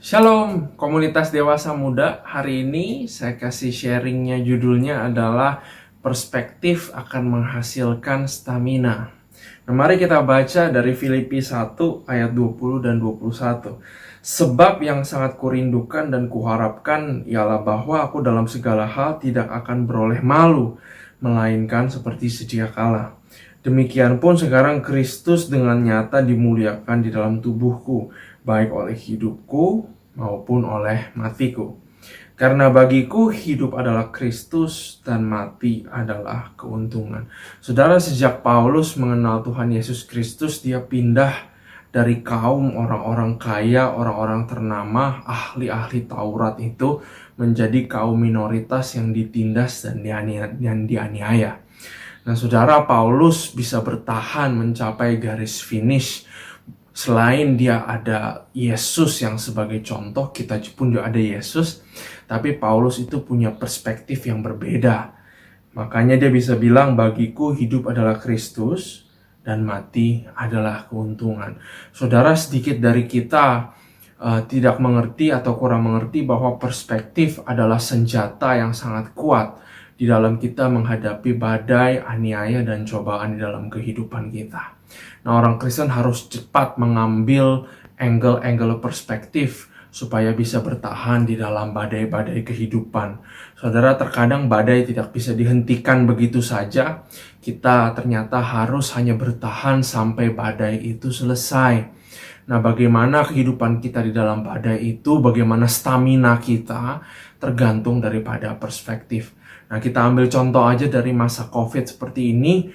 Shalom, komunitas dewasa muda. Hari ini saya kasih sharingnya, judulnya adalah perspektif akan menghasilkan stamina. Nah, mari kita baca dari Filipi 1 ayat 20 dan 21. Sebab yang sangat kurindukan dan kuharapkan ialah bahwa aku dalam segala hal tidak akan beroleh malu, melainkan seperti sedia kala. Demikian pun sekarang Kristus dengan nyata dimuliakan di dalam tubuhku, baik oleh hidupku maupun oleh matiku. Karena bagiku hidup adalah Kristus dan mati adalah keuntungan. Saudara, sejak Paulus mengenal Tuhan Yesus Kristus, dia pindah dari kaum orang-orang kaya, orang-orang ternama, ahli-ahli Taurat itu menjadi kaum minoritas yang ditindas dan dianiaya. Nah, saudara, Paulus bisa bertahan mencapai garis finish. Selain dia ada Yesus yang sebagai contoh, kita pun juga ada Yesus. Tapi Paulus itu punya perspektif yang berbeda. Makanya dia bisa bilang, bagiku hidup adalah Kristus dan mati adalah keuntungan. Saudara, sedikit dari kita tidak mengerti atau kurang mengerti bahwa perspektif adalah senjata yang sangat kuat di dalam kita menghadapi badai, aniaya, dan cobaan di dalam kehidupan kita. Nah, orang Kristen harus cepat mengambil angle-angle perspektif supaya bisa bertahan di dalam badai-badai kehidupan. Saudara, terkadang badai tidak bisa dihentikan begitu saja. Kita ternyata harus hanya bertahan sampai badai itu selesai. Nah, bagaimana kehidupan kita di dalam badai itu, bagaimana stamina kita, tergantung daripada perspektif. Nah, kita ambil contoh aja dari masa COVID seperti ini,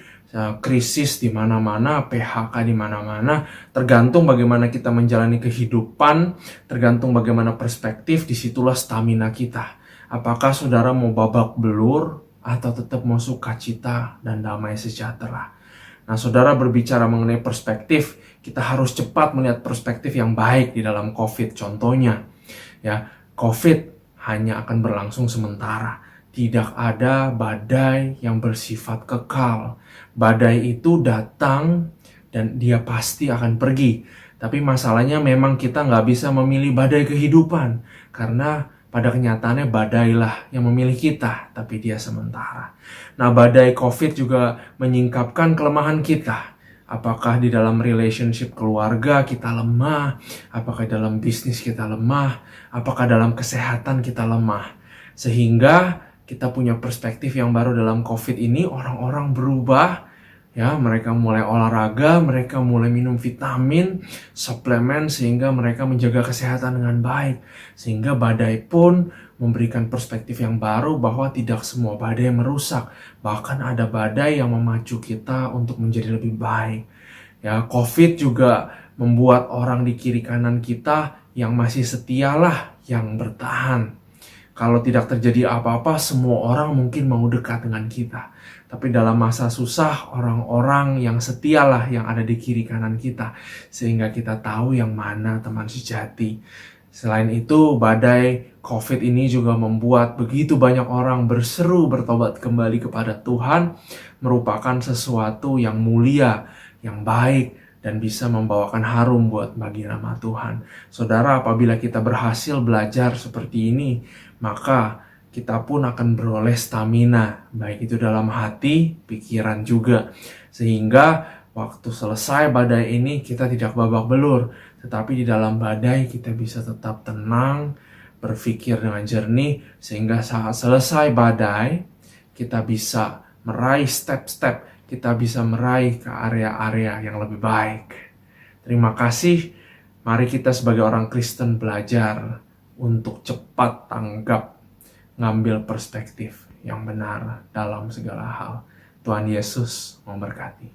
krisis di mana-mana, PHK di mana-mana, tergantung bagaimana kita menjalani kehidupan, tergantung bagaimana perspektif, disitulah stamina kita. Apakah saudara mau babak belur atau tetap mau sukacita dan damai sejahtera? Nah, saudara, berbicara mengenai perspektif, kita harus cepat melihat perspektif yang baik di dalam COVID. Contohnya, ya, COVID hanya akan berlangsung sementara. Tidak ada badai yang bersifat kekal. Badai itu datang dan dia pasti akan pergi. Tapi masalahnya memang kita nggak bisa memilih badai kehidupan. Karena pada kenyataannya badailah yang memilih kita, tapi dia sementara. Nah, badai COVID juga menyingkapkan kelemahan kita. Apakah di dalam relationship keluarga kita lemah? Apakah dalam bisnis kita lemah? Apakah dalam kesehatan kita lemah? Sehingga kita punya perspektif yang baru dalam COVID ini, orang-orang berubah. Ya, mereka mulai olahraga, mereka mulai minum vitamin, suplemen, sehingga mereka menjaga kesehatan dengan baik. Sehingga badai pun memberikan perspektif yang baru bahwa tidak semua badai merusak. Bahkan ada badai yang memacu kita untuk menjadi lebih baik. Ya, COVID juga membuat orang di kiri kanan kita yang masih setialah yang bertahan. Kalau tidak terjadi apa-apa, semua orang mungkin mau dekat dengan kita. Tapi dalam masa susah, orang-orang yang setialah yang ada di kiri kanan kita. Sehingga kita tahu yang mana teman sejati. Selain itu, badai COVID ini juga membuat begitu banyak orang berseru bertobat kembali kepada Tuhan. Merupakan sesuatu yang mulia, yang baik, dan bisa membawakan harum buat bagi nama Tuhan. Saudara, apabila kita berhasil belajar seperti ini, maka kita pun akan beroleh stamina, baik itu dalam hati, pikiran juga. Sehingga waktu selesai badai ini kita tidak babak belur, tetapi di dalam badai kita bisa tetap tenang, berpikir dengan jernih, sehingga saat selesai badai kita bisa meraih step-step, kita bisa meraih ke area-area yang lebih baik. Terima kasih. Mari kita sebagai orang Kristen belajar untuk cepat tanggap, ngambil perspektif yang benar dalam segala hal. Tuhan Yesus memberkati.